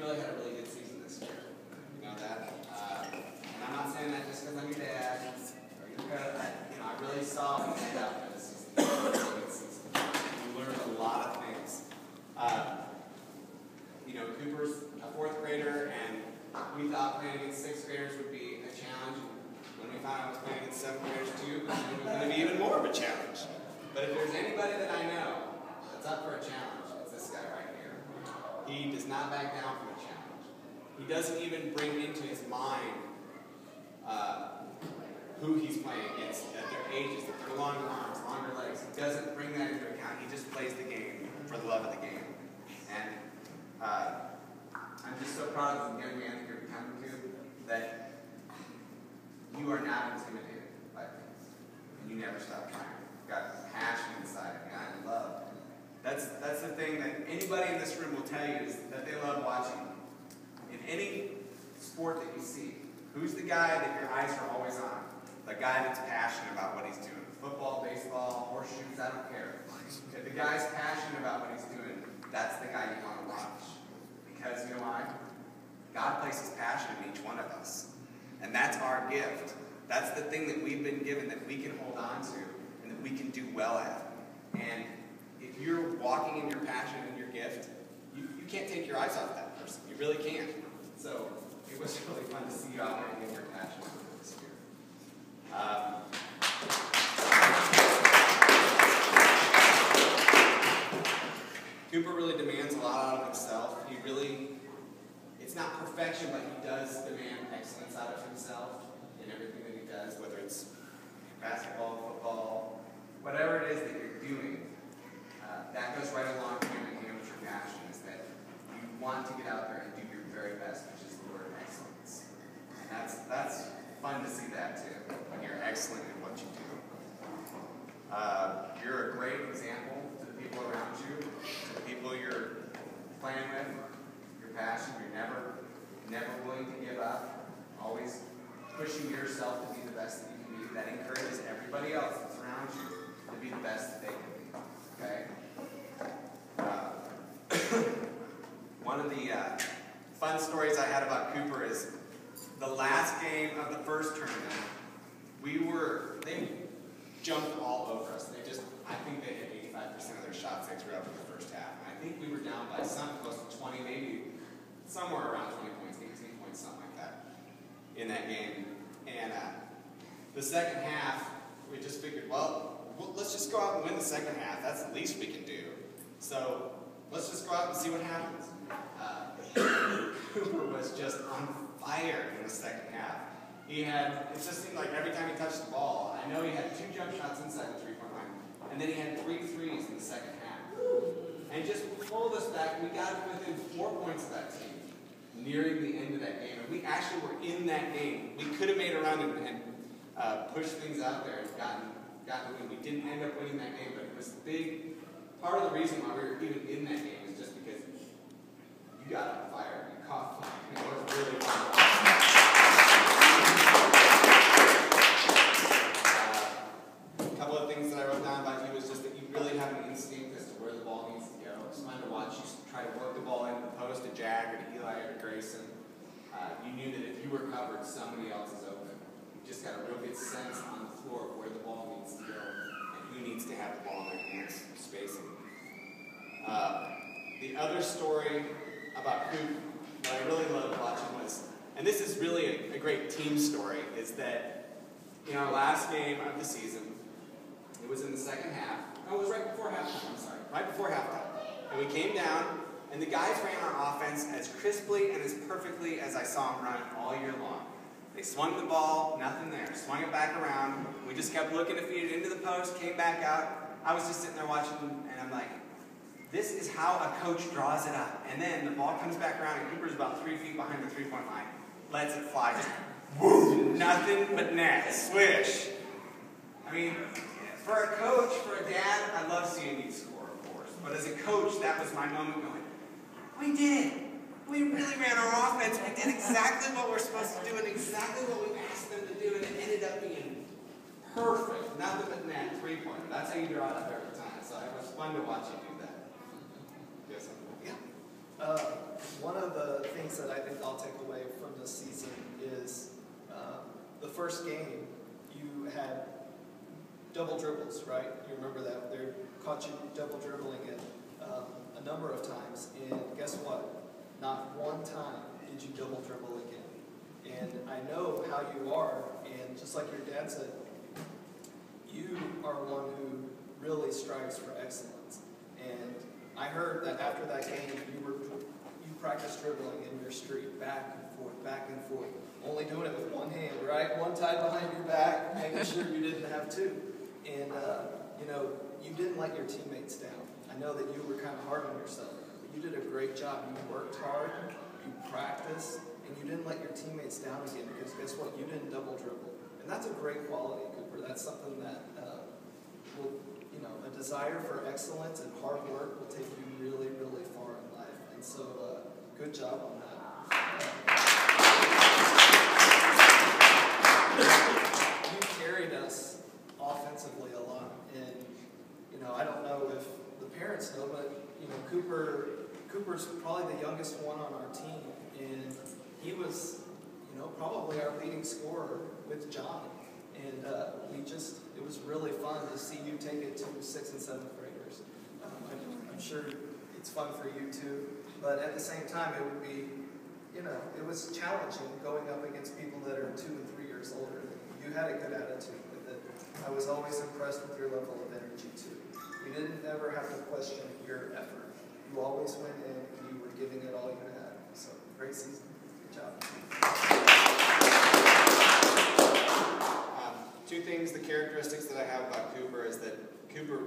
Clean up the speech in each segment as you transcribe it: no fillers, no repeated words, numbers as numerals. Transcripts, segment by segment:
really had a really good season this year. You know that? And I'm not saying that just because I'm your dad or your coach. I really saw him end up for this season. It was a really good season. We learned a lot of things. Cooper's a 4th grader, and we thought playing against 6th graders would be a challenge. When we found out I was playing against 7th graders too, it was going to be even more of a challenge. But if there's anybody that I know that's up for a challenge, it's this guy right here. He does not back down from a challenge. He doesn't even bring into his mind who he's playing against, at their ages, their longer arms, longer legs. He doesn't bring that into account. He just plays the game for the love of the game. And I'm just so proud of the young man that you're becoming to, that you are not intimidated by things. And you never stop trying. You've got passion inside of you, and love. That's the thing that anybody in this room will tell you, is that they love watching. In any sport that you see, who's the guy that your eyes are always on? The guy that's passionate about what he's doing. Football, baseball, horseshoes, I don't care. If the guy's passionate about what he's doing, that's the guy you want to watch. Because you know why? God places passion in each one of us. And that's our gift. That's the thing that we've been given, that we can hold on to and that we can do well at. And if you're walking in your passion and your gift, you can't take your eyes off that person. You really can't. So it was really fun to see you out there and get your passion this year. Cooper really demands a lot out of himself. It's not perfection, but he does demand excellence out of himself in everything that he does, whether it's basketball, football, whatever it is that you're doing. That goes right along hand in hand with your passion, is that you want to get out there and do your very best, which is the word excellence. And that's fun to see that too, when you're excellent in what you do. You're a great example to the people around you, to the people you're playing with, your passion. You're never willing to give up, always pushing yourself to be the best that you can be. That encourages everybody else that's around you to be the best that they can be. Okay? One of the fun stories I had about Cooper is the last game of the first tournament. They jumped all over us. I think they hit 85% of their shots they threw up in the first half. And I think we were down by something close to 20, maybe somewhere around 20 points, 18 points, something like that, in that game. And the second half, we just figured, well, let's just go out and win the second half. That's the least we can do. So let's just go out and see what happens. Cooper was just on fire in the second half. It just seemed like every time he touched the ball, I know he had 2 jump shots inside the 3-point line, and then he had 3 threes in the second half. And just pulled us back. We got within 4 points of that team, nearing the end of that game. And we actually were in that game. We could have made a run and pushed things out there and gotten the win. We didn't end up winning that game, but it was big. Part of the reason why we were even in that game is just because you got on fire. You caught fire. It was really fun. A couple of things that I wrote down about you was just that you really have an instinct as to where the ball needs to go. It's fun to watch you try to work the ball into the post to Jack or to Eli or to Grayson. You knew that if you were covered, somebody else is open. You just got a real good sense on the floor of where the ball needs to go and who needs to have the ball in their hands, spacing. The other story about Coop that I really loved watching was, and this is really a great team story, is that in our last game of the season, it was in the second half. No, it was right before halftime, I'm sorry. Right before halftime. And we came down, and the guys ran our offense as crisply and as perfectly as I saw them run all year long. They swung the ball, nothing there. Swung it back around. We just kept looking to feed it into the post, came back out. I was just sitting there watching, and I'm like, this is how a coach draws it up. And then the ball comes back around, and Cooper's about 3 feet behind the 3-point line. Lets it fly. Just boom, nothing but net. Swish. I mean, for a coach, for a dad, I love seeing you score, of course. But as a coach, that was my moment going, we did it. We really ran our offense. We did exactly what we're supposed to do and exactly what we asked them to do, and it ended up being perfect. Nothing but net, 3-pointer. That's how you draw it up every time. So it was fun to watch you do that. Yes, yeah. One of the things things that I think I'll take away from this season is the first game, you had double dribbles, right? You remember that? They caught you double dribbling it a number of times, and guess what? Not one time did you double dribble again. And I know how you are, and just like your dad said, you are one who really strives for excellence. And I heard that after that game, you practiced dribbling in your street, back and forth, only doing it with one hand, right? One tied behind your back, making sure you didn't have two. And, you didn't let your teammates down. I know that you were kind of hard on yourself, but you did a great job. You worked hard, you practiced, and you didn't let your teammates down again, because guess what? You didn't double dribble. And that's a great quality, Cooper. That's something that will, a desire for excellence and hard work will take you really, really far in life. And so, good job on that. You carried us offensively a lot. And, I don't know if the parents know, but, Cooper's probably the youngest one on our team. And he was, probably our leading scorer with John. And it was really fun to see you take it to 6th and 7th graders. I'm sure it's fun for you too, but at the same time it would be, it was challenging going up against people that are 2 and 3 years older than you. You had a good attitude with it. I was always impressed with your level of energy too. You didn't ever have to question your effort. You always went in and you were giving it all you had. So, great season. Good job. Two things, the characteristics that I have about Cooper is that Cooper,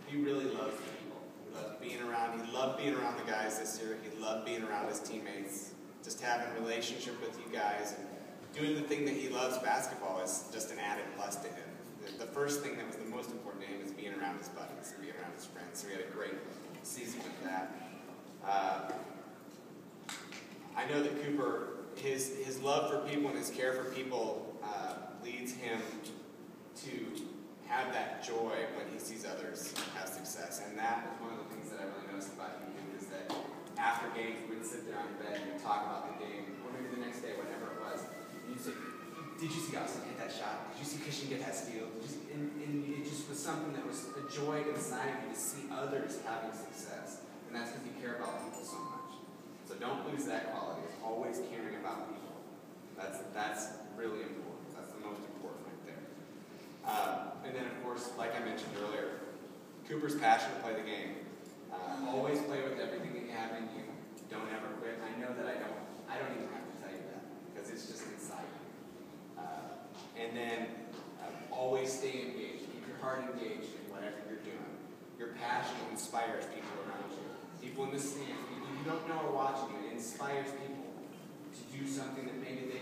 he really loves people. He loves being around. He loved being around the guys this year. He loved being around his teammates. Just having a relationship with you guys and doing the thing that he loves, basketball, is just an added plus to him. The first thing that was the most important to him is being around his buddies and being around his friends. So he had a great season with that. I know that Cooper, his love for people and his care for people leads him to have that joy when he sees others have success. And that is one of the things that I really noticed about you is that after games, we'd sit there on bed and we'd talk about the game, or maybe the next day, whatever it was, and you'd say, did you see Austin hit that shot? Did you see Christian get that steal? And it just was something that was a joy inside of you to see others having success. And that's because you care about people so much. So don't lose that quality. It's always caring about people. That's really important. That's the most important right there. And then, of course, like I mentioned earlier, Cooper's passion to play the game. Always play with everything that you have in you. Don't ever quit. I know that I don't even have to tell you that because it's just inside you. And then always stay engaged. Keep your heart engaged in whatever you're doing. Your passion inspires people around you. People in the stands, people you don't know are watching you. It inspires people to do something that maybe they